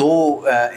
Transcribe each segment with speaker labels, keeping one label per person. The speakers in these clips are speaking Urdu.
Speaker 1: 2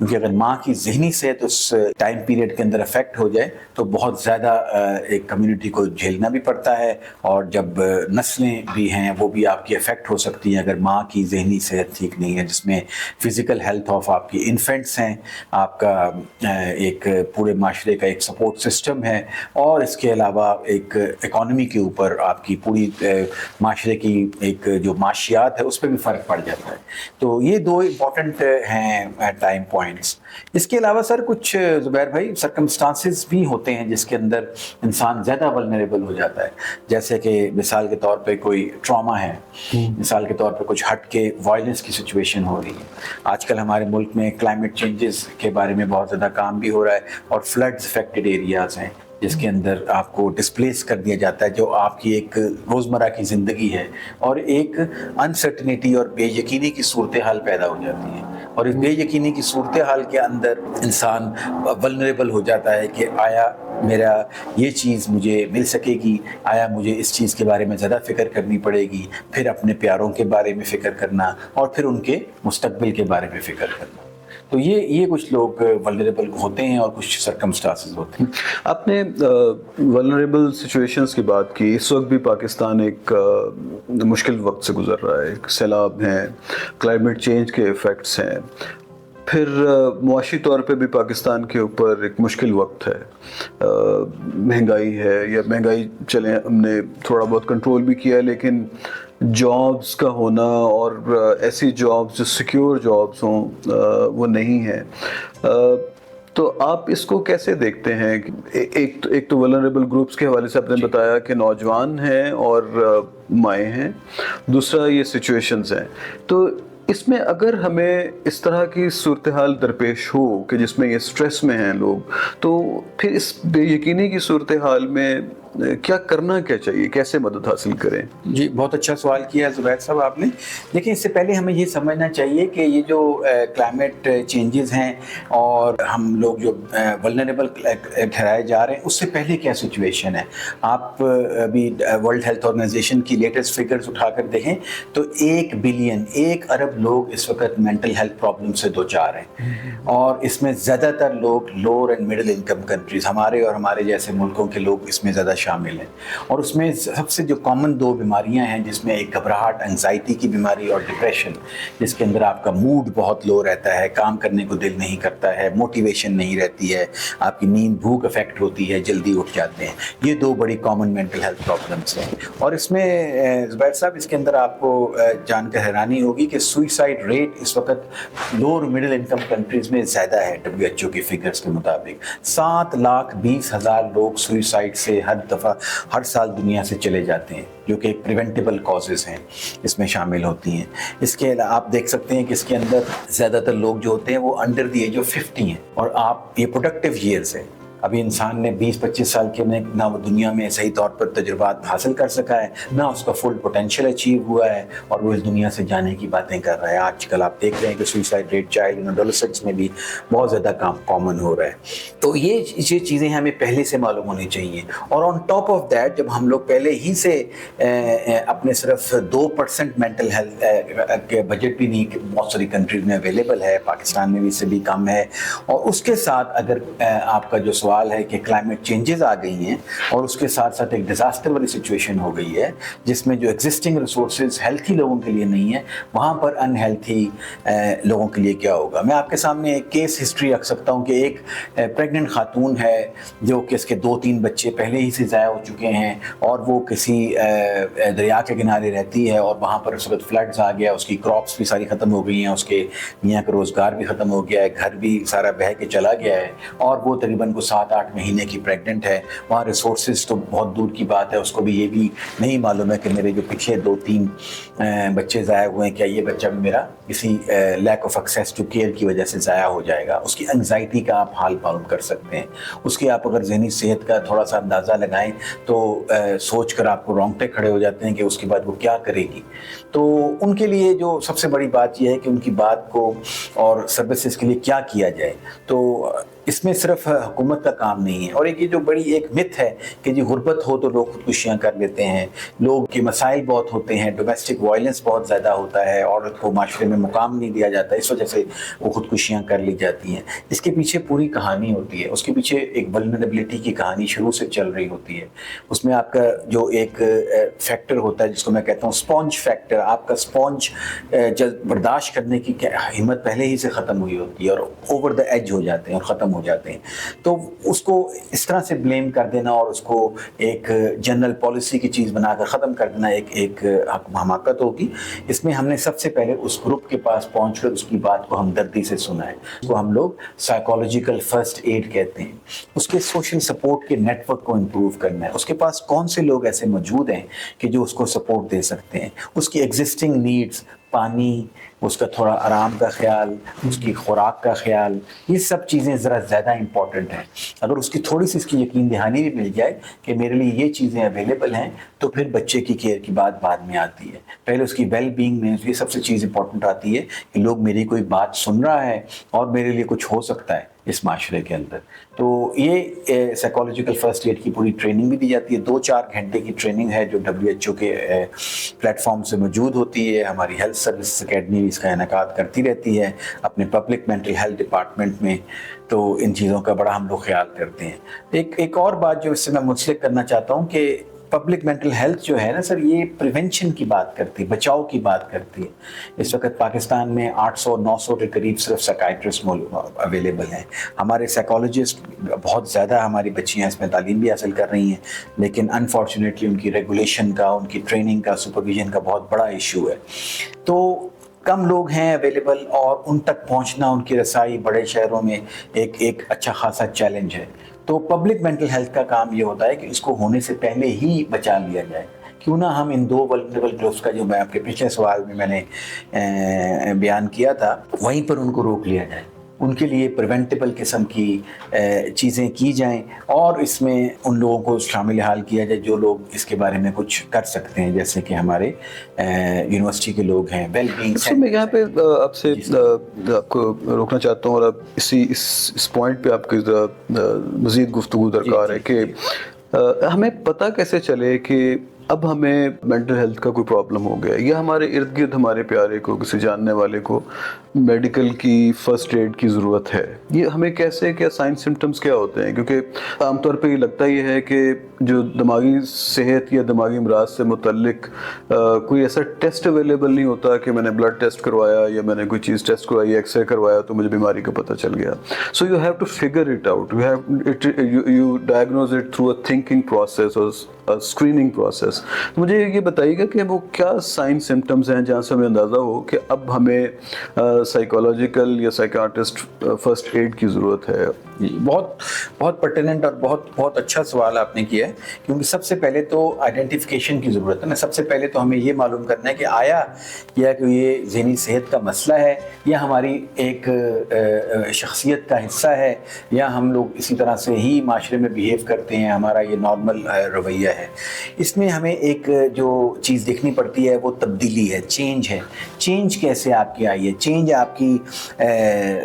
Speaker 1: کیونکہ اگر ماں کی ذہنی صحت اس ٹائم پیریڈ کے اندر افیکٹ ہو جائے تو بہت زیادہ ایک کمیونٹی کو جھیلنا بھی پڑتا ہے، اور جب نسلیں بھی ہیں وہ بھی آپ کی افیکٹ ہو سکتی ہیں اگر ماں کی ذہنی صحت ٹھیک نہیں ہے، جس میں فزیکل ہیلتھ آف آپ کی انفینٹس ہیں، آپ کا ایک پورے معاشرے کا ایک سپورٹ سسٹم ہے، اور اس کے علاوہ ایک اکانومی کے اوپر آپ کی پوری معاشرے کی ایک جو معاشیات ہے اس پہ بھی فرق پڑ جاتا ہے۔ تو یہ دو امپورٹنٹ ہیں ٹائم پوائنٹس۔ اس کے علاوہ سر کچھ زبیر بھائی سرکمسٹانسز بھی ہوتے ہیں جس کے اندر انسان زیادہ ولنریبل ہو جاتا ہے، جیسے کہ مثال کے طور پہ کوئی ٹراما ہے، مثال کے طور پہ کچھ ہٹ کے وائلنس کی سچویشن ہو رہی ہے۔ آج کل ہمارے ملک میں کلائمیٹ چینجز کے بارے میں بہت زیادہ کام بھی ہو رہا ہے، اور فلڈز افیکٹڈ ایریاز ہیں جس کے اندر آپ کو ڈسپلیس کر دیا جاتا ہے، جو آپ کی ایک روزمرہ کی زندگی ہے، اور ایک انسرٹنیٹی اور بے یقینی کی صورتحال پیدا ہو جاتی ہے، اور اس بے یقینی کی صورتحال کے اندر انسان ولنریبل ہو جاتا ہے کہ آیا میرا یہ چیز مجھے مل سکے گی، آیا مجھے اس چیز کے بارے میں زیادہ فکر کرنی پڑے گی، پھر اپنے پیاروں کے بارے میں فکر کرنا، اور پھر ان کے مستقبل کے بارے میں فکر کرنا۔ تو یہ کچھ لوگ ولنریبل ہوتے ہیں اور کچھ سرکمسٹانسز ہوتے ہیں۔
Speaker 2: آپ نے ولنریبل سچویشنز کی بات کی۔ اس وقت بھی پاکستان ایک مشکل وقت سے گزر رہا ہے، سیلاب ہیں، کلائمیٹ چینج کے ایفیکٹس ہیں، پھر معاشی طور پہ بھی پاکستان کے اوپر ایک مشکل وقت ہے، مہنگائی ہے، یا مہنگائی چلیں ہم نے تھوڑا بہت کنٹرول بھی کیا ہے، لیکن جابز کا ہونا اور ایسی جابز جو سیکیور جابز ہوں وہ نہیں ہیں۔ تو آپ اس کو کیسے دیکھتے ہیں؟ ایک تو ولنریبل گروپس کے حوالے سے آپ نے بتایا کہ نوجوان ہیں اور مائیں ہیں، دوسرا یہ سچویشنز ہیں۔ تو اس میں اگر ہمیں اس طرح کی صورتحال درپیش ہو کہ جس میں یہ سٹریس میں ہیں لوگ، تو پھر اس بے یقینی کی صورتحال میں کیا کرنا کیا چاہیے، کیسے مدد حاصل کریں؟
Speaker 1: جی بہت اچھا سوال کیا زبیر صاحب آپ نے، لیکن اس سے پہلے ہمیں یہ سمجھنا چاہیے کہ یہ جو کلائمیٹ چینجز ہیں اور ہم لوگ جو ولنریبل ٹھہرائے جا رہے ہیں، اس سے پہلے کیا سچویشن ہے۔ آپ ابھی ورلڈ ہیلتھ آرگنائزیشن کی لیٹسٹ فگرز اٹھا کر دیکھیں تو 1 ارب لوگ اس وقت مینٹل ہیلتھ پرابلم سے دوچار ہیں، اور اس میں زیادہ تر لوگ lower and middle income countries, ہمارے اور ہمارے جیسے ملکوں کے لوگ اس میں زیادہ شامل ہیں۔ اور اس میں سب سے جو کامن 2 بیماریاں ہیں، جس میں ایک گھبراہٹ، انزائٹی کی بیماری، اور ڈپریشن، جس کے اندر آپ کا موڈ بہت لو رہتا ہے، کام کرنے کو دل نہیں کرتا ہے، موٹیویشن نہیں رہتی ہے، آپ کی نیند بھوک افیکٹ ہوتی ہے، جلدی اٹھ جاتے ہیں۔ یہ 2 بڑی کامن مینٹل ہیلتھ پرابلمس ہیں۔ اور اس میں زبیر صاحب اس کے اندر آپ کو جان کر حیرانی ہوگی کہ سوئسائڈ ریٹ اس وقت لوور مڈل انکم کنٹریز میں زیادہ ہے۔ WHO کی فگرز کے مطابق 7,20,000 لوگ سوئسائڈ سے ہر سال دنیا سے چلے جاتے ہیں، جو کہ پریونٹیبل کازز ہیں، اس میں شامل ہوتی ہیں۔ اس کے علاوہ آپ دیکھ سکتے ہیں کہ اس کے اندر زیادہ تر لوگ جو ہوتے ہیں وہ انڈر دی ایج آف 50 ہیں، اور آپ یہ پروڈکٹیو ایئرز ہیں۔ ابھی انسان نے 20-25 سال کے میں نہ وہ دنیا میں صحیح طور پر تجربات حاصل کر سکا ہے، نہ اس کا فل پوٹینشیل اچیو ہوا ہے، اور وہ اس دنیا سے جانے کی باتیں کر رہا ہے۔ آج کل آپ دیکھ رہے ہیں کہ suicide rate child and adolescents میں بھی بہت زیادہ کامن ہو رہا ہے۔ تو یہ چیزیں ہمیں پہلے سے معلوم ہونی چاہیے۔ اور آن ٹاپ آف دیٹ، جب ہم لوگ پہلے ہی سے اپنے صرف 2% مینٹل ہیلتھ کے بجٹ بھی نہیں بہت ساری کنٹریز میں اویلیبل ہے، پاکستان میں بھی اس سے بھی کم ہے، اور اس کے ساتھ اگر آپ کا جو سوال ہے کہ کلائمیٹ چینجز آ گئی ہیں، اور اس کے ساتھ ساتھ ایک ڈیزاسٹر والی سچویشن ہو گئی ہے، جس میں جو ایگزسٹنگ ریسورسز ہیلتھی لوگوں کے لیے نہیں ہے، وہاں پر ان ہیلتھی لوگوں کے لیے کیا ہوگا۔ میں آپ کے سامنے ایک کیس ہسٹری رکھ سکتا ہوں کہ ایک پریگننٹ خاتون ہے جو کہ اس کے 2-3 بچے پہلے ہی سے ضائع ہو چکے ہیں، اور وہ کسی دریا کے کنارے رہتی ہے، اور وہاں پر اس وقت فلڈز آ گیا، اس کی کراپس بھی ساری ختم ہو گئی ہیں، اس کے میاں کا روزگار بھی ختم ہو گیا ہے، گھر بھی سارا بہہ کے چلا گیا ہے، اور وہ تقریباً 7-8 مہینے کی پریگننٹ ہے۔ وہاں ریسورسز تو بہت دور کی بات ہے، اس کو بھی یہ بھی نہیں معلوم ہے کہ میرے جو پچھلے 2-3 بچے ضائع ہوئے ہیں، کیا یہ بچہ بھی میرا کسی lack of access to care کی وجہ سے ضائع ہو جائے گا۔ اس کی انگزائٹی کا آپ حال معلوم کر سکتے ہیں، اس کی آپ اگر ذہنی صحت کا تھوڑا سا اندازہ لگائیں تو سوچ کر آپ کو رونگٹے کھڑے ہو جاتے ہیں کہ اس کے بعد وہ کیا کرے گی۔ تو ان کے لیے جو سب سے بڑی بات یہ ہے کہ ان کی بات کو اور سروسز کے لیے کیا کیا جائے۔ تو اس میں صرف حکومت کا کام نہیں ہے. اور ایک یہ جو بڑی ایک مت ہے کہ جی غربت ہو تو لوگ خودکشیاں کر لیتے ہیں, لوگ کے مسائل بہت ہوتے ہیں, ڈومیسٹک وائلنس بہت زیادہ ہوتا ہے, عورت کو معاشرے میں مقام نہیں دیا جاتا, اس وجہ سے وہ خودکشیاں کر لی جاتی ہیں. اس کے پیچھے پوری کہانی ہوتی ہے, اس کے پیچھے ایک ولنریبلٹی کی کہانی شروع سے چل رہی ہوتی ہے. اس میں آپ کا جو ایک فیکٹر ہوتا ہے جس کو میں کہتا ہوں اسپونج فیکٹر, آپ کا اسپونج جلد برداشت کرنے کی ہمت پہلے ہی سے ختم ہوئی ہوتی ہے اور اوور دا ایج ہو جاتے ہیں اور ختم ہو جاتے ہیں. تو اس کو اس طرح سے بلیم کر دینا اور اس کو ایک جنرل پالیسی کی چیز بنا کر ختم کر دینا ایک حماقت ہوگی. اس میں ہم نے سب سے پہلے اس گروپ کے پاس پہنچ کر اس کی بات کو ہمدردی سے سنا ہے. اس کو ہم لوگ سائیکالوجیکل فرسٹ ایڈ کہتے ہیں. اس کے سوشل سپورٹ کے نیٹ ورک کو امپروو کرنا ہے. اس کے پاس کون سے لوگ ایسے موجود ہیں کہ جو اس کو سپورٹ دے سکتے ہیں. اس کی ایگزسٹنگ نیڈز, پانی, اس کا تھوڑا آرام کا خیال, اس کی خوراک کا خیال, یہ سب چیزیں ذرا زیادہ امپورٹنٹ ہیں. اگر اس کی تھوڑی سی اس کی یقین دہانی بھی مل جائے کہ میرے لیے یہ چیزیں اویلیبل ہیں, تو پھر بچے کی کیئر کی بات بعد میں آتی ہے. پہلے اس کی ویل بینگ میں یہ سب سے چیز امپورٹنٹ آتی ہے کہ لوگ میری کوئی بات سن رہا ہے اور میرے لیے کچھ ہو سکتا ہے اس معاشرے کے اندر. تو یہ سائیکالوجیکل فرسٹ ایڈ کی پوری ٹریننگ بھی دی جاتی ہے. 2-4 گھنٹے کی ٹریننگ ہے جو WHO کے پلیٹ فارم سے موجود ہوتی ہے. ہماری ہیلتھ سروسز اکیڈمی اس کا انعقاد کرتی رہتی ہے اپنے پبلک مینٹل ہیلتھ ڈپارٹمنٹ میں. تو ان چیزوں کا بڑا ہم لوگ خیال کرتے ہیں. ایک اور بات جو اس سے میں منسلک کرنا چاہتا ہوں کہ پبلک مینٹل ہیلتھ جو ہے نا سر, یہ پریونشن کی بات کرتی ہے, بچاؤ کی بات کرتی ہے. اس وقت پاکستان میں 800-900 کے قریب صرف سائیکائٹرسٹ اویلیبل ہیں. ہمارے سائیکالوجسٹ بہت زیادہ, ہماری بچیاں اس میں تعلیم بھی حاصل کر رہی ہیں, لیکن انفارچونیٹلی ان کی ریگولیشن کا, ان کی ٹریننگ کا, سپرویژن کا بہت بڑا ایشو ہے. تو کم لوگ ہیں اویلیبل اور ان تک پہنچنا, ان کی رسائی بڑے شہروں میں ایک اچھا خاصا چیلنج ہے. تو پبلک مینٹل ہیلتھ کا کام یہ ہوتا ہے کہ اس کو ہونے سے پہلے ہی بچا لیا جائے. کیوں نہ ہم ان 2 ولنریبل گروپس کا جو میں آپ کے پچھلے سوال میں نے بیان کیا تھا, وہیں پر ان کو روک لیا جائے. ان کے لیے پریونٹیبل قسم کی چیزیں کی جائیں اور اس میں ان لوگوں کو شامل حال کیا جائے جو لوگ اس کے بارے میں کچھ کر سکتے ہیں, جیسے کہ ہمارے یونیورسٹی کے لوگ ہیں, ویل بینگ.
Speaker 2: میں یہاں پہ آپ سے آپ کو روکنا چاہتا ہوں اور اب اس پوائنٹ پہ آپ کی مزید گفتگو درکار ہے کہ ہمیں پتہ کیسے چلے کہ اب ہمیں مینٹل ہیلتھ کا کوئی پرابلم ہو گیا, یا ہمارے ارد گرد ہمارے پیارے کو, کسی جاننے والے کو میڈیکل کی فرسٹ ایڈ کی ضرورت ہے. یہ ہمیں کیسے, کیا سائن سمٹمز کیا ہوتے ہیں؟ کیونکہ عام طور پہ یہ لگتا یہ ہے کہ جو دماغی صحت یا دماغی امراض سے متعلق کوئی ایسا ٹیسٹ اویلیبل نہیں ہوتا کہ میں نے بلڈ ٹیسٹ کروایا یا میں نے کوئی چیز ٹیسٹ کروائی, ایکس رے کروایا تو مجھے بیماری کا پتہ چل گیا. So you have to figure it out, you diagnose it through a thinking process اور اسکریننگ پروسیس. مجھے یہ بتائیے گا کہ وہ کیا سائن سمٹمز ہیں جہاں سے ہمیں اندازہ ہو کہ اب ہمیں سائیکالوجیکل یا سائیکارٹسٹ فرسٹ ایڈ کی ضرورت ہے.
Speaker 1: بہت پرٹیننٹ اور بہت اچھا سوال آپ نے کیا ہے, کیونکہ سب سے پہلے تو آئیڈینٹیفیکیشن کی ضرورت ہے نا. سب سے پہلے تو ہمیں یہ معلوم کرنا ہے کہ آیا کہ یہ ذہنی صحت کا مسئلہ ہے یا ہماری ایک شخصیت کا حصہ ہے, یا ہم لوگ اسی طرح سے ہی معاشرے میں بیہیو کرتے ہیں, ہمارا یہ نارمل رویہ ہے. اس میں ہمیں ایک جو چیز دیکھنی پڑتی ہے وہ تبدیلی ہے, چینج ہے. چینج کیسے آپ کی آئی ہے؟ چینج آپ کی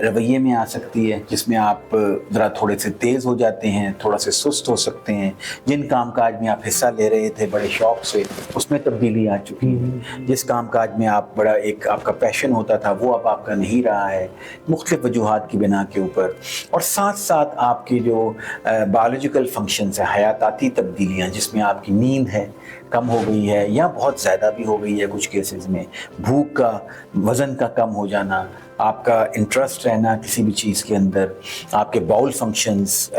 Speaker 1: رویے میں آ سکتی ہے, جس میں آپ ذرا تھوڑے سے تیز ہو جاتے ہیں, تھوڑا سے سست ہو سکتے ہیں. جن کام کاج میں آپ حصہ لے رہے تھے بڑے شوق سے, اس میں تبدیلی آ چکی ہے. جس کام کاج میں آپ بڑا ایک آپ کا پیشن ہوتا تھا وہ اب آپ کا نہیں رہا ہے, مختلف وجوہات کی بنا کے اوپر. اور ساتھ ساتھ آپ کی جو بایولوجیکل فنکشنز ہیں, حیاتاتی تبدیلیاں, جس میں آپ کی نیند ہے کم ہو گئی ہے یا بہت زیادہ بھی ہو گئی ہے کچھ کیسز میں, بھوک کا, وزن کا کم ہو جانا, آپ کا انٹرسٹ رہنا کسی بھی چیز کے اندر, آپ کے باؤل فنکشنز,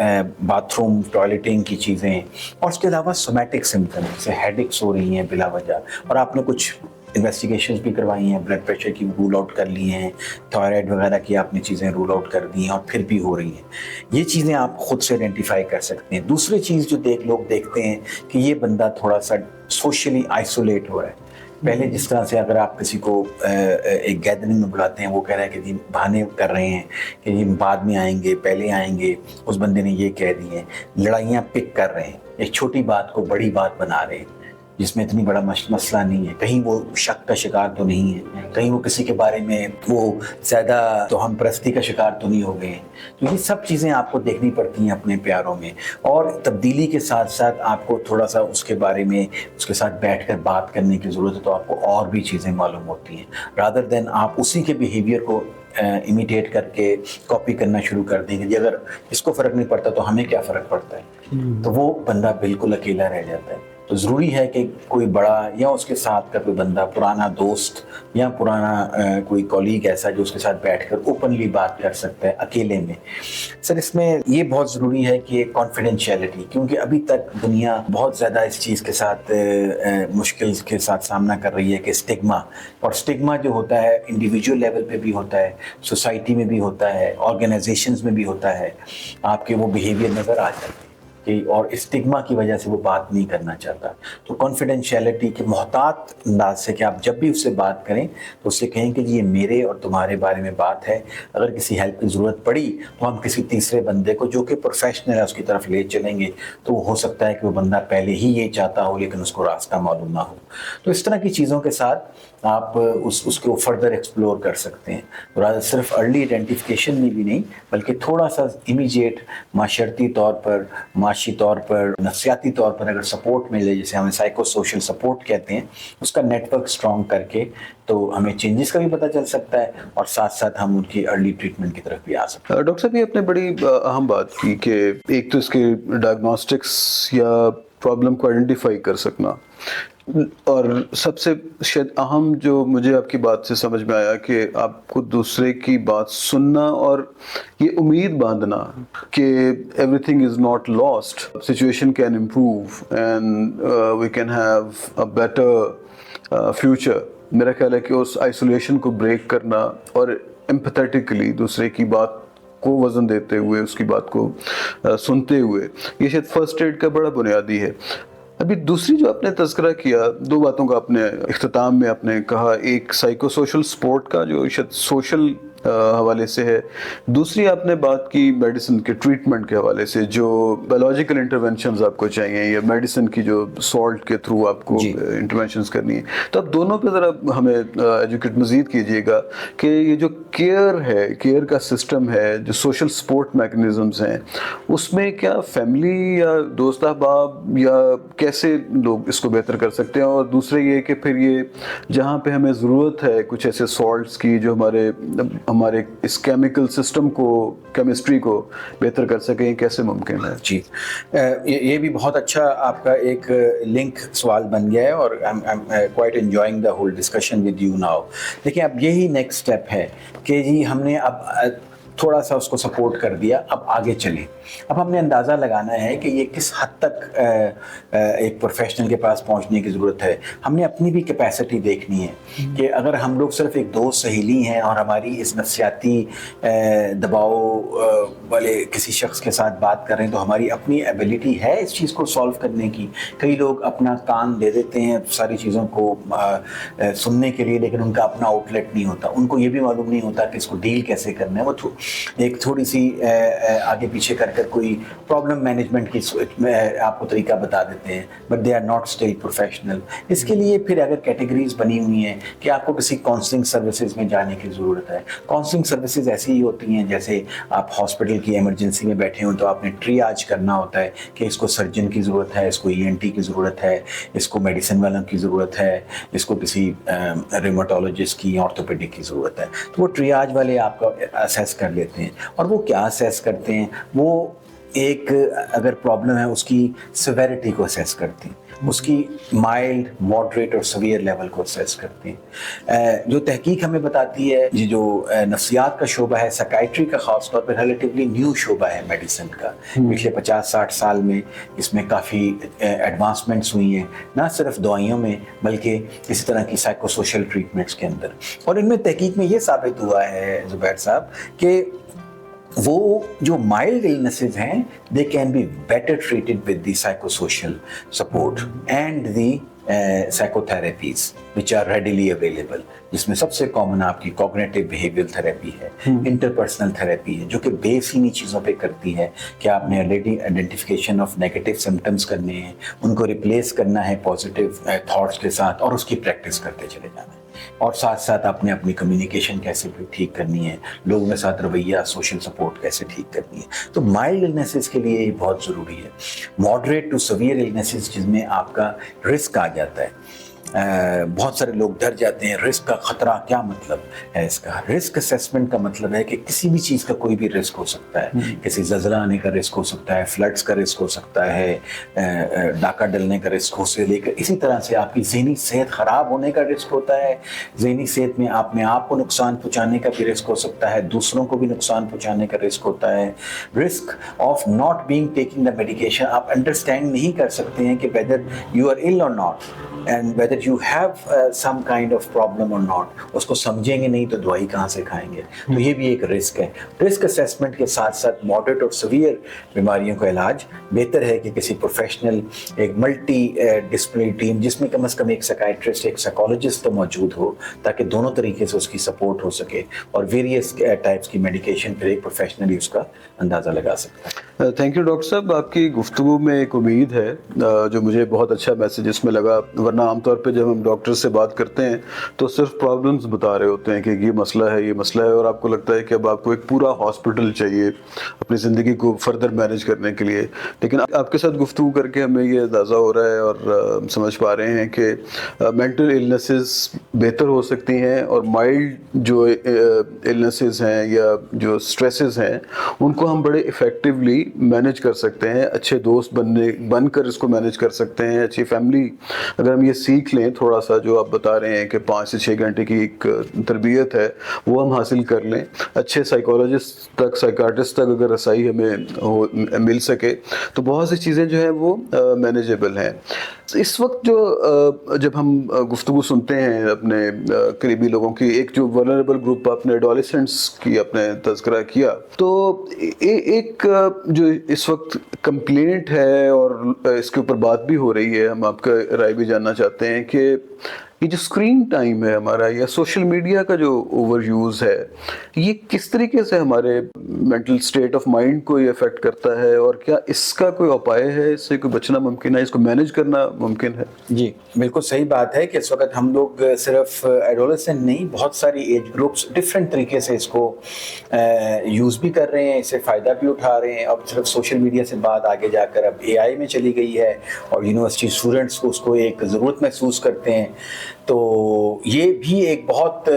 Speaker 1: باتھ روم ٹوائلٹنگ کی چیزیں, اور اس کے علاوہ سومیٹک سمپٹم جیسے ہیڈیکس ہو رہی ہیں بلا وجہ, اور آپ نے کچھ انویسٹیگیشنز بھی کروائی ہیں, بلڈ پریشر کی رول آؤٹ کر لی ہیں, تھائرائڈ وغیرہ کی آپ نے چیزیں رول آؤٹ کر دی ہیں اور پھر بھی ہو رہی ہیں. یہ چیزیں آپ خود سے آئیڈینٹیفائی کر سکتے ہیں. دوسری چیز جو لوگ دیکھتے ہیں کہ یہ بندہ تھوڑا سا سوشلی آئسولیٹ ہو رہا ہے. پہلے جس طرح سے اگر آپ کسی کو ایک گیدرنگ میں بلاتے ہیں, وہ کہہ رہا ہے کہ جی بہانے کر رہے ہیں کہ جی بعد میں آئیں گے, پہلے آئیں گے, اس بندے نے یہ کہہ دی ہیں, لڑائیاں پک کر رہے ہیں, ایک چھوٹی بات کو بڑی بات بنا رہے ہیں. جس میں اتنی بڑا مسئلہ نہیں ہے، کہیں وہ شک کا شکار تو نہیں ہے، کہیں وہ کسی کے بارے میں وہ زیادہ توہم پرستی کا شکار تو نہیں ہو گئے ہیں. تو یہ سب چیزیں آپ کو دیکھنی پڑتی ہیں اپنے پیاروں میں، اور تبدیلی کے ساتھ ساتھ آپ کو تھوڑا سا اس کے بارے میں اس کے ساتھ بیٹھ کر بات کرنے کی ضرورت ہے، تو آپ کو اور بھی چیزیں معلوم ہوتی ہیں، رادر دین آپ اسی کے بیہیویئر کو امیٹیٹ کر کے کاپی کرنا شروع کر دیں گے. اگر اس کو فرق نہیں پڑتا تو ہمیں کیا فرق پڑتا ہے، تو وہ بندہ بالکل اکیلا رہ جاتا ہے. تو ضروری ہے کہ کوئی بڑا یا اس کے ساتھ کا کوئی بندہ، پرانا دوست یا پرانا کوئی کولیگ ایسا جو اس کے ساتھ بیٹھ کر اوپنلی بات کر سکتا ہے اکیلے میں. سر اس میں یہ بہت ضروری ہے کہ کانفیڈینشیلٹی، کیونکہ ابھی تک دنیا بہت زیادہ اس چیز کے ساتھ مشکل کے ساتھ سامنا کر رہی ہے کہ اسٹگما، اور اسٹگما جو ہوتا ہے انڈیویجول لیول پہ بھی ہوتا ہے، سوسائٹی میں بھی ہوتا ہے، آرگنائزیشنز میں بھی ہوتا ہے. آپ کے وہ بیہیویئر نظر آ جاتے ہیں اور اسٹگما کی وجہ سے وہ بات نہیں کرنا چاہتا. تو کانفیڈینشیلٹی کے محتاط انداز سے کہ آپ جب بھی اس سے بات کریں تو اس سے کہیں کہ یہ میرے اور تمہارے بارے میں بات ہے، اگر کسی ہیلپ کی ضرورت پڑی تو ہم کسی تیسرے بندے کو جو کہ پروفیشنل ہے اس کی طرف لے چلیں گے. تو ہو سکتا ہے کہ وہ بندہ پہلے ہی یہ چاہتا ہو لیکن اس کو راستہ معلوم نہ ہو. تو اس طرح کی چیزوں کے ساتھ آپ اس کو فردر ایکسپلور کر سکتے ہیں. تو صرف ارلی آئیڈینٹیفیکیشن میں بھی نہیں بلکہ تھوڑا سا امیجیٹ معاشرتی طور پر، معاشی طور پر، نفسیاتی طور پر اگر سپورٹ ملے، جسے ہمیں سائیکو سوشل سپورٹ کہتے ہیں، اس کا نیٹ ورک اسٹرانگ کر کے تو ہمیں چینجز کا بھی پتہ چل سکتا ہے اور ساتھ ساتھ ہم ان کی ارلی ٹریٹمنٹ کی طرف بھی آ سکتے ہیں.
Speaker 2: ڈاکٹر صاحب، یہ آپ نے بڑی اہم بات کی کہ ایک تو اس کے ڈائگنوسٹکس یا پرابلم کو آئیڈینٹیفائی کر سکنا، اور سب سے شاید اہم جو مجھے آپ کی بات سے سمجھ میں آیا کہ آپ کو دوسرے کی بات سننا اور یہ امید باندھنا کہ everything is not lost, situation can improve and we can have a better future. میرا خیال ہے کہ اس آئسولیشن کو بریک کرنا اور ایمپیتھیٹکلی دوسرے کی بات کو وزن دیتے ہوئے، اس کی بات کو سنتے ہوئے، یہ شاید فرسٹ ایڈ کا بڑا بنیادی ہے. ابھی دوسری جو آپ نے تذکرہ کیا، دو باتوں کا آپ نے اختتام میں آپ نے کہا، ایک سائیکو سوشل سپورٹ کا جو شاید سوشل حوالے سے ہے، دوسری آپ نے بات کی میڈیسن کے ٹریٹمنٹ کے حوالے سے، جو بایولوجیکل انٹرونشنز آپ کو چاہیے یا میڈیسن کی جو سالٹ کے تھرو آپ کو انٹرونشنز کرنی ہے. تو آپ دونوں پہ ذرا ہمیں ایجوکیٹ مزید کیجیے گا کہ یہ جو کیئر ہے، کیئر کا سسٹم ہے، جو سوشل سپورٹ میکنزمز ہیں، اس میں کیا فیملی یا دوست احباب یا کیسے لوگ اس کو بہتر کر سکتے ہیں؟ اور دوسرے یہ کہ پھر یہ جہاں پہ ہمیں ضرورت ہے کچھ ایسے سالٹس کی جو ہمارے اس کیمیکل سسٹم کو، کیمسٹری کو بہتر کر سکیں، کیسے ممکن ہے؟
Speaker 1: جی، یہ بھی بہت اچھا آپ کا ایک لنک سوال بن گیا ہے، اور I am quite enjoying the whole discussion with you now. دیکھیں اب یہی نیکسٹ اسٹیپ ہے کہ جی ہم نے اب تھوڑا سا اس کو سپورٹ کر دیا، اب آگے چلیں. اب ہم نے اندازہ لگانا ہے کہ یہ کس حد تک ایک پروفیشنل کے پاس پہنچنے کی ضرورت ہے. ہم نے اپنی بھی کیپیسٹی دیکھنی ہے کہ اگر ہم لوگ صرف ایک دوست سہیلی ہیں اور ہماری اس نفسیاتی دباؤ والے کسی شخص کے ساتھ بات کر رہے ہیں تو ہماری اپنی ایبیلٹی ہے اس چیز کو سالو کرنے کی. کئی لوگ اپنا کان دے دیتے ہیں ساری چیزوں کو سننے کے لیے، لیکن ان کا اپنا آؤٹ لیٹ نہیں ہوتا، ان کو یہ بھی معلوم نہیں ہوتا کہ اس کو ڈیل کیسے کرنا ہے. وہ ایک تھوڑی سی آگے پیچھے کر کوئی پرابلم مینجمنٹ کی آپ کو طریقہ بتا دیتے ہیں، but they are not still professional. اس کے لیے پھر اگر کیٹیگریز بنی ہوئی ہیں کہ آپ کو کسی کاؤنسلنگ سروسز میں جانے کی ضرورت ہے. کاؤنسلنگ سروسز ایسی ہی ہوتی ہیں جیسے آپ ہاسپٹل کی ایمرجنسی میں بیٹھے ہوں تو آپ نے ٹریاج کرنا ہوتا ہے کہ اس کو سرجن کی ضرورت ہے، اس کو ENT کی ضرورت ہے، اس کو میڈیسن والوں کی ضرورت ہے، اس کو کسی ریماٹولوجسٹ کی، آرتھوپیڈک کی ضرورت ہے. تو وہ ٹریاج والے آپ کا اسیس کر لیتے ہیں. اور وہ کیا اسیس کرتے ہیں؟ وہ ایک اگر پرابلم ہے اس کی سیویرٹی کو اسیس کرتے ہیں، اس کی مائلڈ، ماڈریٹ اور سیویئر لیول کو اسیس کرتے ہیں. جو تحقیق ہمیں بتاتی ہے، یہ جو نفسیات کا شعبہ ہے، سائیکائٹری کا خاص طور پر ریلیٹیولی نیو شعبہ ہے میڈیسن کا. پچھلے 50-60 سال میں اس میں کافی ایڈوانسمنٹس ہوئی ہیں، نہ صرف دوائیوں میں بلکہ اسی طرح کی سائیکو سوشل ٹریٹمنٹس کے اندر. اور ان میں تحقیق میں یہ ثابت ہوا ہے زبیر صاحب کہ وہ جو مائلڈ illnesses ہیں they can be better treated with the psychosocial support and the psychotherapies which are readily available, جس میں سب سے کامن آپ کی کوگنیٹیو بیہیویئر تھراپی ہے, انٹرپرسنل تھراپی ہے, جو کہ بیس انہی چیزوں پہ کرتی ہے کہ آپ نے آئیڈینٹیفیکیشن آف نیگیٹو سمٹمس کرنے ہیں, ان کو ریپلیس کرنا ہے پازیٹیو تھاٹس کے ساتھ, اور اس کی پریکٹس کرتے چلے جانا ہے, اور ساتھ ساتھ آپ نے اپنی کمیونیکیشن کیسے ٹھیک کرنی ہے, لوگوں کے ساتھ رویہ, سوشل سپورٹ کیسے ٹھیک کرنی ہے. تو مائلڈ النیسز کے لیے یہ بہت ضروری ہے. ماڈریٹ ٹو سیویئر النیسز جس میں آپ کا رسک آ جاتا ہے, بہت سارے لوگ ڈر جاتے ہیں. رسک کا خطرہ کیا مطلب ہے اس کا؟ رسک اسیسمنٹ کا مطلب ہے کہ کسی بھی چیز کا کوئی بھی رسک ہو سکتا ہے. کسی زلزلہ آنے کا رسک ہو سکتا ہے, فلڈز کا رسک ہو سکتا ہے, ڈاکہ ڈلنے کا رسک ہو سے لے کر اسی طرح سے آپ کی ذہنی صحت خراب ہونے کا رسک ہوتا ہے. ذہنی صحت میں آپ کو نقصان پہنچانے کا بھی رسک ہو سکتا ہے, دوسروں کو بھی نقصان پہنچانے کا رسک ہوتا ہے. Risk of not being taking the medication, آپ انڈرسٹینڈ نہیں کر سکتے ہیں کہ whether you are ill or not and whether you have some kind of problem or not. اس کو سمجھیں گے نہیں تو دوائی کہاں سے کھائیں گے؟ تو یہ بھی ایک رسک ہے. رسک اسیسمنٹ کے ساتھ ساتھ ماڈریٹ اور سیویئر بیماریوں کا علاج بہتر ہے کہ کسی پروفیشنل, ایک ملٹی ڈسپلنری ٹیم جس میں کم از کم ایک سائیکائٹرسٹ, ایک سائیکالوجسٹ تو موجود ہو, تاکہ دونوں طریقے سے اس کی سپورٹ ہو سکے, اور ویریس ٹائپس کی میڈیکیشن پھر ایک پروفیشنلی اس کا اندازہ لگا سکتا ہے.
Speaker 2: تھینک یو ڈاکٹر صاحب. آپ کی گفتگو میں ایک امید ہے جو مجھے بہت اچھا میسج اس میں لگا, ورنہ عام طور پہ جب ہم ڈاکٹر سے بات کرتے ہیں تو صرف پرابلمس بتا رہے ہوتے ہیں کہ یہ مسئلہ ہے, یہ مسئلہ ہے, اور آپ کو لگتا ہے کہ اب آپ کو ایک پورا ہاسپٹل چاہیے اپنی زندگی کو فردر مینیج کرنے کے لیے. لیکن آپ کے ساتھ گفتگو کر کے ہمیں یہ اندازہ ہو رہا ہے اور سمجھ پا رہے ہیں کہ مینٹل النیسز بہتر ہو سکتی ہیں, اور مائلڈ جو النیسز ہیں یا جو سٹریسز ہیں ان کو ہم بڑے افیکٹولی مینیج کر سکتے ہیں. اچھے دوست بن کر اس کو مینیج کر سکتے ہیں. اچھی فیملی اگر ہم یہ سیکھ لیں, تھوڑا سا جو آپ بتا رہے ہیں کہ 5 سے 6 گھنٹے کی ایک تربیت ہے وہ ہم حاصل کر لیں, اچھے سائیکالوجسٹ تک, سائیکاٹرسٹ تک اگر رسائی ہمیں مل سکے تو بہت سی چیزیں جو ہیں وہ مینیجیبل ہیں. اس وقت جب ہم گفتگو سنتے ہیں اپنے قریبی لوگوں کی, ایک جو ولنریبل گروپ اپنے ایڈولسنٹس کی آپ نے تذکرہ کیا, تو ایک جو اس وقت کمپلینٹ ہے اور اس کے اوپر بات بھی ہو رہی ہے, ہم آپ کا رائے بھی جاننا چاہتے ہیں کہ یہ جو اسکرین ٹائم ہے ہمارا یا سوشل میڈیا کا جو اوور یوز ہے, یہ کس طریقے سے ہمارے مینٹل اسٹیٹ آف مائنڈ کو یہ افیکٹ کرتا ہے, اور کیا اس کا کوئی اپائے ہے, اس سے کوئی بچنا ممکن ہے, اس کو مینیج کرنا ممکن ہے؟
Speaker 1: جی بالکل صحیح بات ہے کہ اس وقت ہم لوگ صرف ایڈولسنٹ نہیں, بہت ساری ایج گروپس ڈفرینٹ طریقے سے اس کو یوز بھی کر رہے ہیں, اس سے فائدہ بھی اٹھا رہے ہیں. اب صرف سوشل میڈیا سے بات آگے جا کر اب AI میں چلی گئی ہے, اور یونیورسٹی اسٹوڈنٹس کو اس کو ایک ضرورت محسوس کرتے ہیں. تو یہ بھی ایک بہت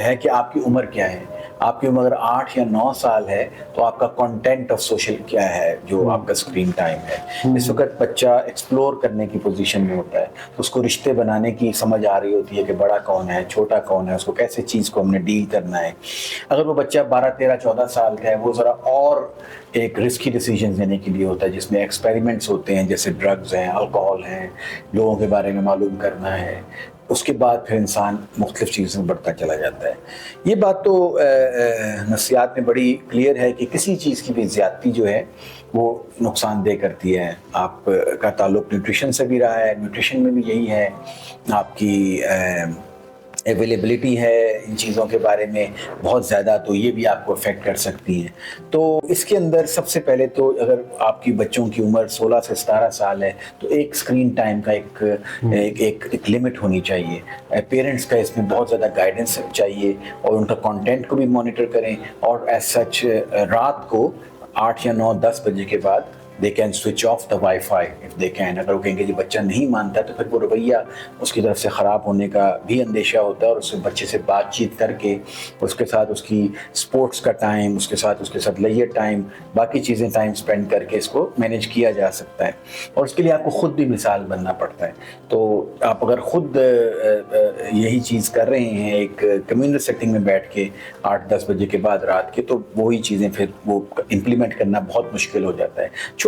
Speaker 1: ہے کہ آپ کی عمر کیا ہے. آپ کی عمر اگر 8 یا 9 سال ہے تو آپ کا کنٹینٹ آف سوشل کیا ہے, جو آپ کا اسکرین ٹائم ہے. اس وقت بچہ ایکسپلور کرنے کی پوزیشن میں ہوتا ہے, تو اس کو رشتے بنانے کی سمجھ آ رہی ہوتی ہے کہ بڑا کون ہے, چھوٹا کون ہے, اس کو کیسے چیز کو ہم نے ڈیل کرنا ہے. اگر وہ بچہ 12, 13, 14 سال کا ہے, وہ ذرا اور ایک رسکی ڈیسیجنز لینے کے لیے ہوتا ہے, جس میں ایکسپیریمنٹس ہوتے ہیں, جیسے ڈرگز ہیں, الکوہول ہیں, لوگوں کے بارے میں معلوم کرنا ہے. اس کے بعد پھر انسان مختلف چیزوں میں بڑھتا چلا جاتا ہے. یہ بات تو نفسیات میں بڑی کلیئر ہے کہ کسی چیز کی بھی زیادتی جو ہے وہ نقصان دہ کرتی ہے. آپ کا تعلق نیوٹریشن سے بھی رہا ہے, نیوٹریشن میں بھی یہی ہے, آپ کی اویلیبلٹی ہے ان چیزوں کے بارے میں بہت زیادہ, تو یہ بھی آپ کو افیکٹ کر سکتی ہیں. تو اس کے اندر سب سے پہلے تو اگر آپ کی بچوں کی عمر 16 سے 17 سال ہے تو ایک اسکرین ٹائم کا ایک لمٹ ہونی چاہیے. پیرنٹس کا اس میں بہت زیادہ گائیڈنس چاہیے, اور ان کا کانٹینٹ کو بھی مانیٹر کریں, اور ایز سچ رات کو 8 یا 9, 10 بجے کے بعد they can switch off the Wi-Fi if they can. اگر وہ کہیں گے جی بچہ نہیں مانتا تو پھر وہ رویہ اس کی طرف سے خراب ہونے کا بھی اندیشہ ہوتا ہے, اور اس سے بچے سے بات چیت کر کے اس کے ساتھ اس کی سپورٹس کا ٹائم, اس کے ساتھ لیجر ٹائم, باقی چیزیں ٹائم سپینڈ کر کے اس کو مینیج کیا جا سکتا ہے. اور اس کے لیے آپ کو خود بھی مثال بننا پڑتا ہے. تو آپ اگر خود یہی چیز کر رہے ہیں ایک کمیونل سیٹنگ میں بیٹھ کے 8-10 بجے کے بعد رات کے, تو وہی چیزیں پھر وہ امپلیمنٹ کرنا بہت مشکل ہو جاتا ہے.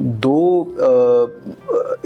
Speaker 2: 2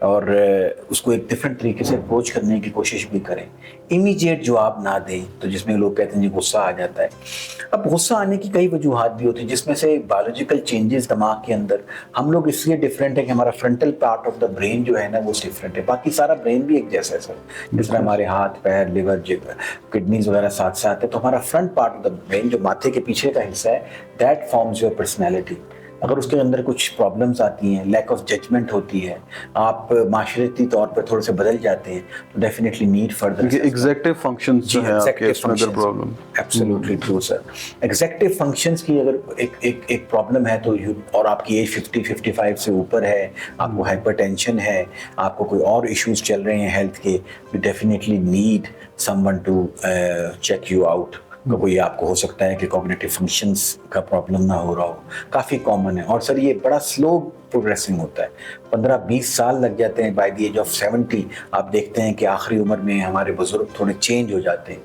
Speaker 1: اور اس کو ایک ڈفرینٹ طریقے سے اپروچ کرنے کی کوشش بھی کریں. امیجیٹ جواب نہ دیں, تو جس میں لوگ کہتے ہیں جی غصہ آ جاتا ہے. اب غصہ آنے کی کئی وجوہات بھی ہوتی ہیں, جس میں سے بایولوجیکل چینجز دماغ کے اندر. ہم لوگ اس لیے ڈفرینٹ ہے کہ ہمارا frontal part of the brain جو ہے نا وہ ڈفرینٹ ہے, باقی سارا برین بھی ایک جیسا ہے سر. جس طرح ہمارے ہاتھ پیر لیور کڈنیز وغیرہ ساتھ ساتھ ہے, تو ہمارا front part of the brain جو ماتھے کے پیچھے کا حصہ ہے, دیٹ فارمز یور پرسنالٹی. اگر اس کے اندر کچھ پرابلمس آتی ہیں, لیک آف ججمنٹ ہوتی ہے, آپ معاشرتی طور پر تھوڑے سے بدل جاتے ہیں, تو definitely need further
Speaker 2: executive functions جو ہیں آپ کے اس میں اگر پرابلم.
Speaker 1: ایبسلیوٹلی ٹرو سر. ایگزیکٹو فنکشنز کی اگر ایک پرابلم ہے تو اور آپ کی ایج 50-55 سے اوپر ہے, آپ کو ہائپر ٹینشن ہے, آپ کو کوئی اور ایشوز چل رہے ہیں ہیلتھ کے, you definitely need someone to check you out. کوئی آپ کو ہو سکتا ہے کہ کوگنیٹو فنکشنز کا پرابلم نہ ہو رہا ہو, کافی کامن ہے. اور سر یہ بڑا سلو پروگریسنگ ہوتا ہے, 15-20 سال لگ جاتے ہیں. بائی دی ایج آف 70 آپ دیکھتے ہیں کہ آخری عمر میں ہمارے بزرگ تھوڑے چینج ہو جاتے ہیں.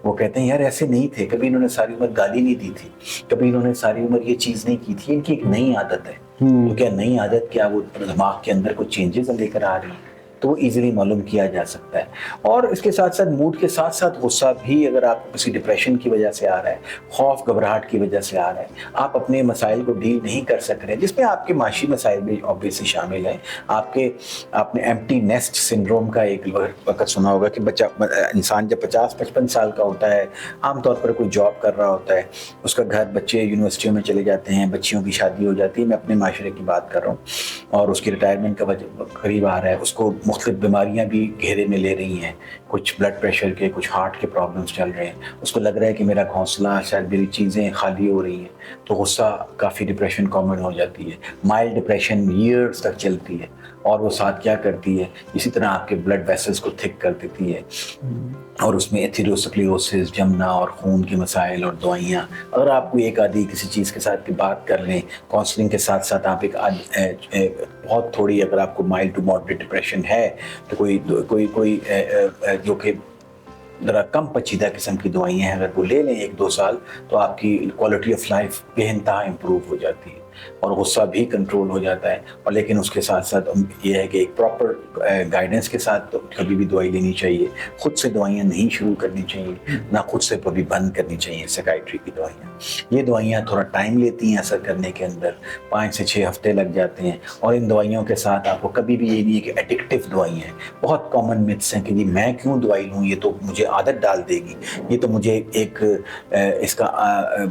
Speaker 1: وہ کہتے ہیں یار ایسے نہیں تھے, کبھی انہوں نے ساری عمر گالی نہیں دی تھی, کبھی انہوں نے ساری عمر یہ چیز نہیں کی تھی. ان کی ایک نئی عادت ہے, تو کیا نئی عادت کیا وہ دماغ کے اندر کچھ چینجز لے کر آ رہی ہیں, تو وہ ایزیلی معلوم کیا جا سکتا ہے. اور اس کے ساتھ ساتھ موڈ کے ساتھ ساتھ غصہ بھی اگر آپ کسی ڈپریشن کی وجہ سے آ رہا ہے, خوف گھبراہٹ کی وجہ سے آ رہا ہے, آپ اپنے مسائل کو ڈیل نہیں کر سک رہے, جس میں آپ کے معاشی مسائل بھی آبویسلی شامل ہیں. آپ نے ایمپٹی نیسٹ سنڈروم کا ایک وقت سنا ہوگا کہ انسان جب 50-55 سال کا ہوتا ہے, عام طور پر کوئی جاب کر رہا ہوتا ہے, اس کا گھر, بچے یونیورسٹیوں میں چلے جاتے ہیں, بچیوں کی شادی ہو جاتی ہے. میں اپنے معاشرے کی بات کر رہا ہوں, اور اس کی ریٹائرمنٹ کا قریب آ رہا ہے. اس کو مختلف بیماریاں بھی گھیرے میں لے رہی ہیں, کچھ بلڈ پریشر کے, کچھ ہارٹ کے پرابلمس چل رہے ہیں. اس کو لگ رہا ہے کہ میرا گھونسلہ, شاید میری چیزیں خالی ہو رہی ہیں, تو غصہ کافی ڈپریشن کامن ہو جاتی ہے. مائلڈ ڈپریشن ایئرس تک چلتی ہے, اور وہ ساتھ کیا کرتی ہے, اسی طرح آپ کے بلڈ ویسلز کو تھک کر دیتی ہے, اور اس میں ایتھیروسکلیروسس جمنا اور خون کے مسائل اور دوائیاں. اگر آپ کو ایک آدھی کسی چیز کے ساتھ بات کر لیں, کاؤنسلنگ کے ساتھ ساتھ آپ بہت تھوڑی, اگر آپ کو مائلڈ ٹو ماڈریٹ ڈپریشن ہے, تو کوئی جو کہ ذرا کم پیچیدہ قسم کی دوائیاں ہیں, اگر وہ لے لیں 1-2 سال, تو آپ کی کوالٹی آف لائف بے انتہا امپروو ہو جاتی ہے, اور غصہ بھی کنٹرول ہو جاتا ہے. اور لیکن اس کے ساتھ ساتھ یہ ہے کہ ایک پراپر گائیڈنس کے ساتھ کبھی بھی دوائی لینی چاہیے. خود سے دوائیاں نہیں شروع کرنی چاہیے, نہ خود سے کبھی بند کرنی چاہیے سائیکائٹری کی دوائیاں. یہ دوائیاں تھوڑا ٹائم لیتی ہیں اثر کرنے کے اندر, 5 سے 6 ہفتے لگ جاتے ہیں. اور ان دوائیوں کے ساتھ آپ کو کبھی بھی یہ نہیں ہے کہ ایڈکٹیو دوائیاں ہیں. بہت کامن متس ہیں کہ جی میں کیوں دوائی لوں, یہ تو مجھے عادت ڈال دے گی, یہ تو مجھے ایک اس کا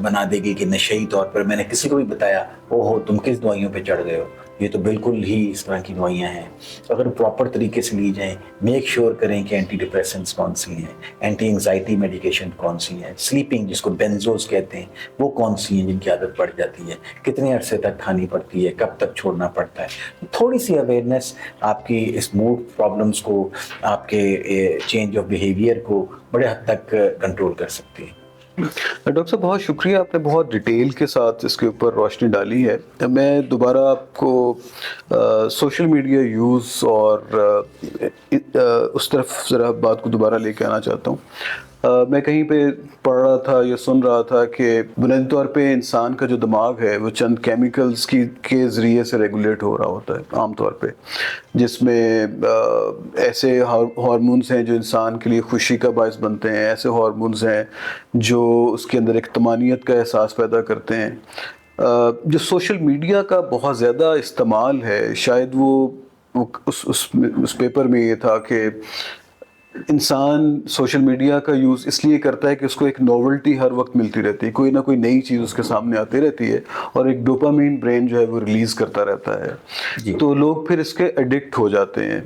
Speaker 1: بنا دے گی کہ نشئی طور پر. میں نے کسی کو بھی بتایا, ہو تم کس دوائیوں پہ چڑھ گئے ہو, یہ تو بالکل ہی اس طرح کی دوائیاں ہیں. اگر پراپر طریقے سے لی جائیں, میک شیور کریں کہ اینٹی ڈپریسنٹس کون سی ہیں, اینٹی انگزائٹی میڈیکیشن کون سی ہیں, سلیپنگ جس کو بینزوز کہتے ہیں وہ کون سی ہیں جن کی عادت پڑ جاتی ہے, کتنے عرصے تک کھانی پڑتی ہے, کب تک چھوڑنا پڑتا ہے. تھوڑی سی اویئرنیس آپ کی اس موڈ پرابلمس کو, آپ کے چینج آف بیہیویئر کو بڑے حد تک کنٹرول کر سکتی ہے.
Speaker 2: ڈاکٹر صاحب بہت شکریہ, آپ نے بہت ڈیٹیل کے ساتھ اس کے اوپر روشنی ڈالی ہے. میں دوبارہ آپ کو سوشل میڈیا یوز اور اس طرف ذرا بات کو دوبارہ لے کے آنا چاہتا ہوں. میں کہیں پہ پڑھ رہا تھا یا سن رہا تھا کہ بنیادی طور پہ انسان کا جو دماغ ہے وہ چند کیمیکلز کے ذریعے سے ریگولیٹ ہو رہا ہوتا ہے عام طور پہ, جس میں ایسے ہارمونز ہیں جو انسان کے لیے خوشی کا باعث بنتے ہیں, ایسے ہارمونز ہیں جو اس کے اندر ایک طمانینت کا احساس پیدا کرتے ہیں. جو سوشل میڈیا کا بہت زیادہ استعمال ہے, شاید وہ اس پیپر میں یہ تھا کہ انسان سوشل میڈیا کا یوز اس لیے کرتا ہے کہ اس کو ایک نوولٹی ہر وقت ملتی رہتی ہے, کوئی نہ کوئی نئی چیز اس کے سامنے آتی رہتی ہے, اور ایک ڈوپامین برین جو ہے وہ ریلیز کرتا رہتا ہے. تو لوگ پھر اس کے ایڈکٹ ہو جاتے ہیں.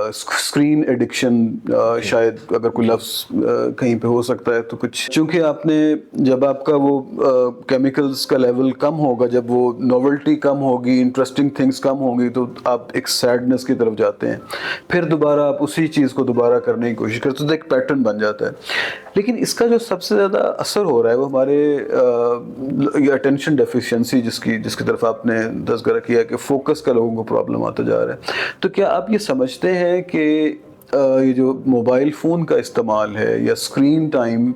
Speaker 2: اسکرین ایڈکشن شاید اگر کوئی لفظ کہیں پہ ہو سکتا ہے تو کچھ, چونکہ آپ نے جب آپ کا وہ کیمیکلز کا لیول کم ہوگا, جب وہ نوولٹی کم ہوگی, انٹرسٹنگ تھنگس کم ہوں گی, تو آپ ایک سیڈنس کی طرف جاتے ہیں, پھر دوبارہ آپ اسی چیز کو دوبارہ کرنے کی کوشش کرتے ہیں, تو ایک پیٹرن بن جاتا ہے. لیکن اس کا جو سب سے زیادہ اثر ہو رہا ہے وہ ہمارے اٹینشن ڈیفیشنسی جس کی طرف آپ نے تذکرہ کیا کہ فوکس کا لوگوں کو پرابلم آتا جا رہا ہے. تو کیا آپ یہ سمجھتے ہیں کہ یہ جو موبائل فون کا استعمال ہے یا اسکرین ٹائم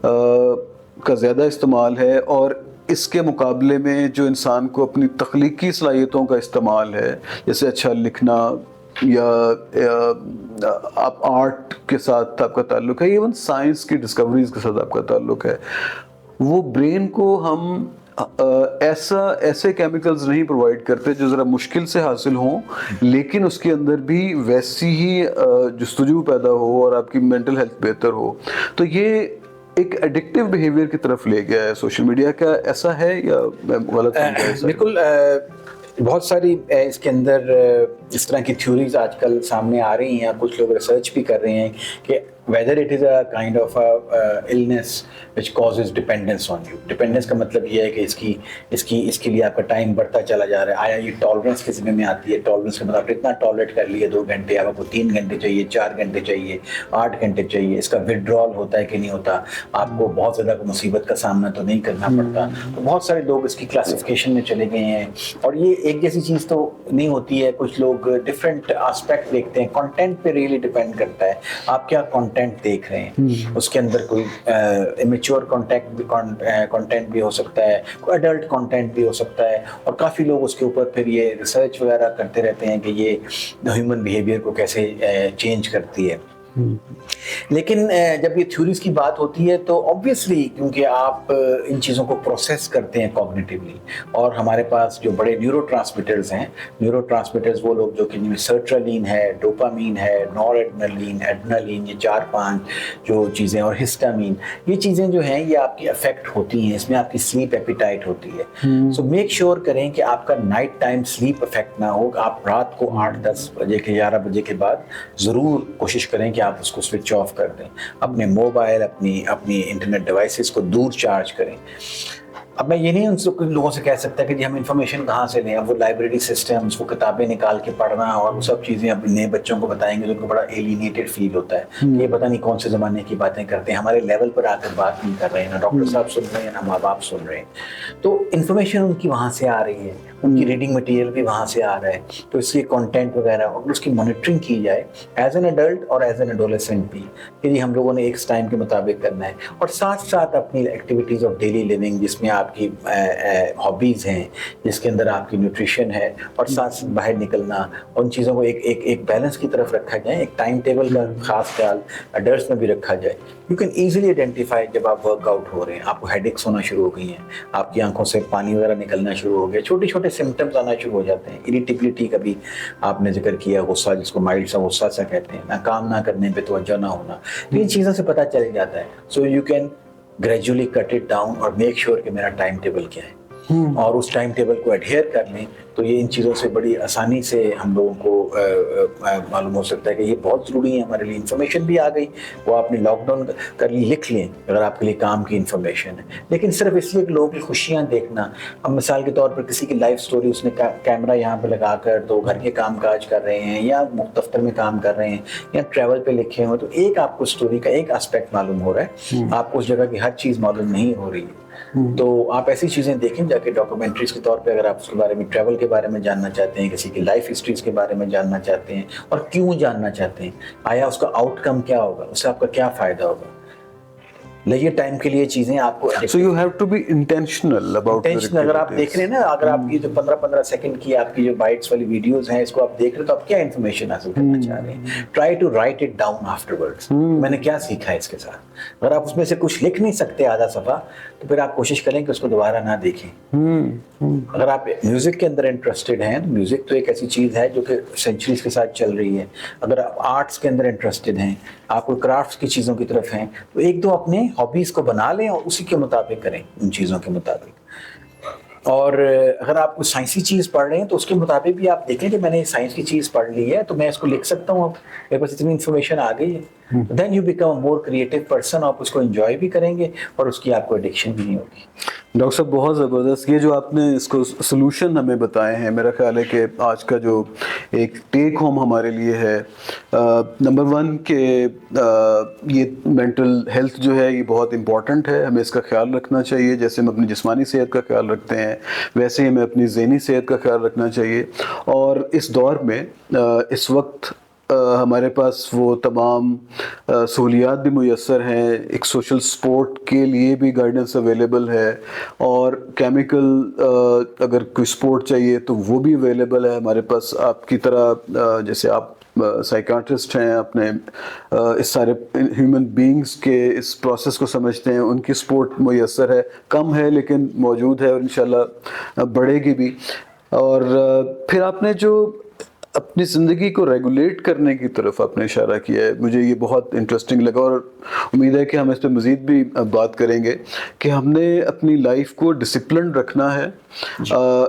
Speaker 2: کا زیادہ استعمال ہے, اور اس کے مقابلے میں جو انسان کو اپنی تخلیقی صلاحیتوں کا استعمال ہے, جیسے اچھا لکھنا, یا آپ آرٹ کے ساتھ آپ کا تعلق ہے، ایون سائنس کی ڈسکوریز کے ساتھ آپ کا تعلق ہے، وہ برین کو ہم ایسے کیمیکلز نہیں پرووائڈ کرتے جو ذرا مشکل سے حاصل ہوں، لیکن اس کے اندر بھی ویسی ہی جستجو پیدا ہو اور آپ کی مینٹل ہیلتھ بہتر ہو. تو یہ ایک ایڈکٹیو بیہیویئر کی طرف لے گیا ہے سوشل میڈیا. کا ایسا ہے یا میں غلط سمجھا؟
Speaker 1: بالکل. بہت ساری اس کے اندر اس طرح کی تھیوریز آج کل سامنے آ رہی ہیں، کچھ لوگ ریسرچ بھی کر رہے ہیں کہ whether it is a kind of a illness which causes dependence on you. Dependence کا مطلب یہ ہے کہ اس کے لیے آپ کا ٹائم بڑھتا چلا جا رہا ہے. آیا یہ ٹالرنس کے ذمہ میں آتی ہے؟ ٹالرنس کا مطلب اتنا ٹالریٹ کر لیے 2 گھنٹے، اب آپ کو 3 گھنٹے چاہیے، 4 گھنٹے چاہیے، 8 گھنٹے چاہیے. اس کا withdrawal ہوتا ہے کہ نہیں ہوتا؟ آپ کو بہت زیادہ مصیبت کا سامنا تو نہیں کرنا پڑتا؟ تو بہت سارے لوگ اس کی کلاسیفیکیشن میں چلے گئے ہیں، اور یہ ایک جیسی چیز تو نہیں ہوتی ہے. کچھ لوگ ڈفرینٹ آسپیکٹ دیکھتے ہیں. کنٹینٹ پہ ریئلی ڈپینڈ کرتا ہے آپ کیا کنٹینٹ دیکھ رہے ہیں. اس کے اندر کوئی امیچور کنٹینٹ بھی ہو سکتا ہے، کوئی ایڈلٹ کنٹینٹ بھی ہو سکتا ہے، اور کافی لوگ اس کے اوپر پھر یہ ریسرچ وغیرہ کرتے رہتے ہیں کہ یہ ہیومن بیہیویئر کو کیسے چینج کرتی ہے. لیکن جب یہ تھیوریز کی بات ہوتی ہے تو آبویسلی کیونکہ آپ ان چیزوں کو پروسیس کرتے ہیں کوگنیٹیولی، اور ہمارے پاس جو بڑے نیورو ٹرانسمیٹرز ہیں، نیورو ٹرانسمیٹرز وہ لوگ جو کہ سرٹرلین ہے، ڈوپامین ہے، نور ایڈرنلین، ایڈرنلین، یہ 4-5 جو چیزیں، اور ہسٹامین، یہ چیزیں جو ہیں یہ آپ کی افیکٹ ہوتی ہیں. اس میں آپ کی سلیپ ایپیٹائٹ ہوتی ہے. سو میک شیور کریں کہ آپ کا نائٹ ٹائم سلیپ افیکٹ نہ ہو. آپ رات کو 8-10 بجے کے 11 بجے کے بعد ضرور کوشش کریں کہ آپ اس کو سوئچ آف کر دیں. اپنے موبائل، اپنی انٹرنیٹ ڈیوائسز کو دور چارج کریں. اب میں یہ نہیں ان لوگوں سے کہہ سکتا کہ جی ہم انفارمیشن کہاں سے لیں. اب وہ لائبریری سسٹمز، وہ کتابیں نکال کے پڑھنا اور وہ سب چیزیں اب نئے بچوں کو بتائیں گے، جو کو بڑا ایلینیٹڈ فیل ہوتا ہے. یہ پتہ نہیں کون سے زمانے کی باتیں کرتے ہیں، ہمارے لیول پر آ کر بات نہیں کر رہے ہیں، نہ ڈاکٹر صاحب سن رہے ہیں نہ ماں باپ سن رہے ہیں. تو انفارمیشن ان کی وہاں سے آ رہی ہے، ان کی ریڈنگ مٹیریل بھی وہاں سے آ رہا ہے. تو اس کے کنٹینٹ وغیرہ اور اس کی مانیٹرنگ کی جائے ایز این ایڈلٹ اور ایز این ایڈولسنٹ بھی، کہ جی ہم لوگوں نے ایک ٹائم کے مطابق کرنا ہے. اور ساتھ ساتھ اپنی ایکٹیویٹیز آف ڈیلی لیونگ، جس میں آپ کی ہابیز ہیں، جس کے اندر آپ کی نیوٹریشن ہے، اور ساتھ ساتھ باہر نکلنا، ان چیزوں کو ایک بیلنس کی طرف رکھا جائے. ایک ٹائم ٹیبل کا خاص خیال ایڈلٹس میں بھی رکھا جائے. یو کین ایزیلی آئیڈینٹیفائی جب آپ ورک آؤٹ ہو رہے ہیں، آپ کو ہیڈ ایکس ہونا شروع ہو گئی ہیں، آپ کی آنکھوں سے پانی وغیرہ نکلنا شروع ہو گیا، چھوٹے چھوٹے سمٹمز آنا شروع ہو جاتے ہیں. اریٹیبلٹی کا بھی آپ نے ذکر کیا، غصہ جس کو مائلڈ سا غصہ سا کہتے ہیں، نہ کام نہ کرنے پہ توجہ نہ ہونا. تو ان چیزوں سے پتہ چل جاتا ہے. So you can gradually cut it down اور میک شیور کہ میرا ٹائم ٹیبل کیا ہے، اور اس ٹائم ٹیبل کو ایڈہیئر کر لیں. تو یہ ان چیزوں سے بڑی آسانی سے ہم لوگوں کو معلوم ہو سکتا ہے کہ یہ بہت ضروری ہے ہمارے لیے. انفارمیشن بھی آ گئی، وہ آپ نے لاک ڈاؤن کر لی، لکھ لیں اگر آپ کے لیے کام کی انفارمیشن ہے. لیکن صرف اس لیے کہ لوگوں کی خوشیاں دیکھنا. اب مثال کے طور پر کسی کی لائف سٹوری، اس نے کیمرہ یہاں پہ لگا کر تو گھر کے کام کاج کر رہے ہیں، یا دفتر میں کام کر رہے ہیں، یا ٹریول پہ لکھے ہوئے، تو ایک آپ کو سٹوری کا ایک اسپیکٹ معلوم ہو رہا ہے، آپ کو اس جگہ کی ہر چیز معلوم نہیں ہو رہی ہے. تو آپ ایسی چیزیں دیکھیں جا کے ڈاکومنٹریز کے طور پہ. اگر آپ اس کے بارے میں، ٹریول کے بارے میں جاننا چاہتے ہیں، کسی کی لائف ہسٹریز کے بارے میں جاننا چاہتے ہیں، اور کیوں جاننا چاہتے ہیں، آیا اس کا آؤٹ کم کیا ہوگا، اس سے آپ کا کیا فائدہ ہوگا، لیجیے ٹائم کے لیے چیزیں آپ کو.
Speaker 2: So you have to be intentional about the activities.
Speaker 1: اگر آپ دیکھ رہے ہیں نا، اگر آپ کی جو 15 سیکنڈ کی آپ کی جو بائٹس والی ویڈیوز ہیں، اس کو آپ دیکھ رہے ہیں، تو آپ کیا انفارمیشن حاصل کرنا چاہ رہے ہیں. Try to write it down afterwards. میں نے کیا سیکھا ہے اس کے ساتھ. اگر آپ اس میں سے کچھ لکھ نہیں سکتے آدھا صفحہ، تو پھر آپ کوشش کریں کہ اس کو دوبارہ نہ دیکھیں. اگر آپ میوزک کے اندر انٹرسٹڈ ہیں، تو میوزک تو ایک ایسی چیز ہے جو کہ سینچریز کے ساتھ چل رہی ہے. اگر آپ آرٹس کے اندر انٹرسٹڈ ہیں، آپ کو کرافٹس کی چیزوں کی طرف ہیں، تو 1-2 اپنے ہابیز کو بنا لیں اور اسی کے مطابق کریں، ان چیزوں کے مطابق. اور اگر آپ کوئی سائنسی چیز پڑھ رہے ہیں تو اس کے مطابق بھی آپ دیکھیں کہ میں نے سائنس کی چیز پڑھ لی ہے تو میں اس کو لکھ سکتا ہوں. اب میرے پاس اتنی انفارمیشن آ گئی ہے. Then you become a more creative person. آپ اس کو انجوائے بھی کریں گے اور اس کی آپ کو ایڈکشن بھی نہیں ہوگی.
Speaker 2: ڈاکٹر صاحب بہت زبردست یہ جو آپ نے اس کو سلوشن ہمیں بتائے ہیں. میرا خیال ہے کہ آج کا جو ایک ٹیک ہوم ہمارے لیے ہے، نمبر 1 کہ یہ مینٹل ہیلتھ جو ہے یہ بہت امپورٹنٹ ہے، ہمیں اس کا خیال رکھنا چاہیے. جیسے ہم اپنی جسمانی صحت کا خیال رکھتے ہیں، ویسے ہی ہمیں اپنی ذہنی صحت کا خیال رکھنا چاہیے. اور اس دور میں اس وقت ہمارے پاس وہ تمام سہولیات بھی میسر ہیں، ایک سوشل سپورٹ کے لیے بھی گائیڈنس اویلیبل ہے، اور کیمیکل اگر کوئی سپورٹ چاہیے تو وہ بھی اویلیبل ہے ہمارے پاس. آپ کی طرح جیسے آپ سائیکاٹرسٹ ہیں، اپنے اس سارے ہیومن بینگز کے اس پروسیس کو سمجھتے ہیں، ان کی سپورٹ میسر ہے، کم ہے لیکن موجود ہے، اور انشاءاللہ بڑھے گی بھی. اور پھر آپ نے جو اپنی زندگی کو ریگولیٹ کرنے کی طرف آپ نے اشارہ کیا ہے، مجھے یہ بہت انٹرسٹنگ لگا، اور امید ہے کہ ہم اس پہ مزید بھی بات کریں گے کہ ہم نے اپنی لائف کو ڈسپلن رکھنا ہے،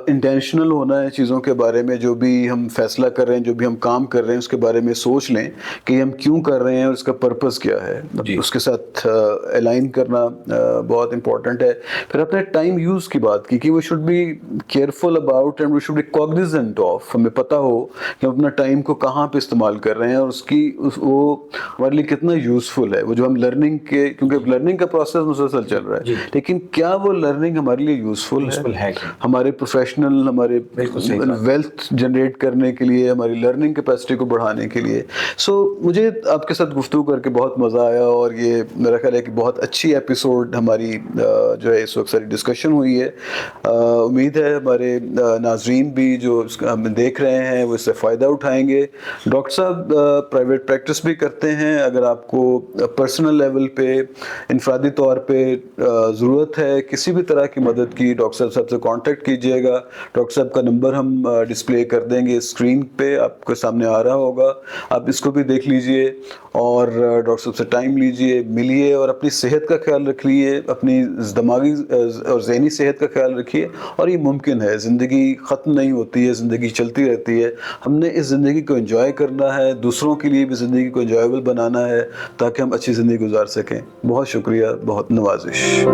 Speaker 2: انٹینشنل ہونا ہے چیزوں کے بارے میں. جو بھی ہم فیصلہ کر رہے ہیں، جو بھی ہم کام کر رہے ہیں، اس کے بارے میں سوچ لیں کہ ہم کیوں کر رہے ہیں اور اس کا پرپس کیا ہے. اس کے ساتھ الائن کرنا بہت امپورٹنٹ ہے. پھر آپ نے ٹائم یوز کی بات کی کہ we should be careful about and we should be cognizant of. ہمیں پتہ ہو کہ ہم اپنا ٹائم کو کہاں پہ استعمال کر رہے ہیں، اور وہ ہمارے لیے کتنا یوزفل ہے. وہ جو ہم لرننگ کے، کیونکہ لرننگ کا پروسیس مسلسل چل رہا ہے، لیکن کیا وہ لرننگ ہمارے لیے یوزفل ہے ہمارے پروفیشنل، ہمارے ویلتھ جنریٹ کرنے کے لیے، ہماری لرننگ کیپیسٹی کو بڑھانے کے لیے. سو مجھے آپ کے ساتھ گفتگو کر کے بہت مزہ آیا، اور یہ میرا خیال ہے کہ بہت اچھی ایپیسوڈ ہماری جو ہے اس وقت ساری ڈسکشن ہوئی ہے. امید ہے ہمارے ناظرین بھی جو ہمیں دیکھ رہے ہیں وہ اس سے فائدہ اٹھائیں گے. ڈاکٹر صاحب پرائیویٹ پریکٹس بھی کرتے ہیں، اگر آپ کو پرسنل لیول پہ، انفرادی طور پہ ضرورت ہے کسی بھی طرح کی مدد کی، ڈاکٹر صاحب سے کانٹیکٹ کیجئے گا. ڈاکٹر صاحب کا نمبر ہم ڈسپلے کر دیں گے اسکرین پہ، آپ کے سامنے آ رہا ہوگا، آپ اس کو بھی دیکھ لیجئے، اور ڈاکٹر صاحب سے ٹائم لیجئے، ملیے، اور اپنی صحت کا خیال رکھیے، اپنی دماغی اور ذہنی صحت کا خیال رکھیے. اور یہ ممکن ہے، زندگی ختم نہیں ہوتی ہے، زندگی چلتی رہتی ہے. ہم نے اس زندگی کو انجوائے کرنا ہے، دوسروں کے لیے بھی زندگی کو انجوائیبل بنانا ہے تاکہ ہم اچھی زندگی گزار سکیں. بہت شکریہ، بہت نوازش.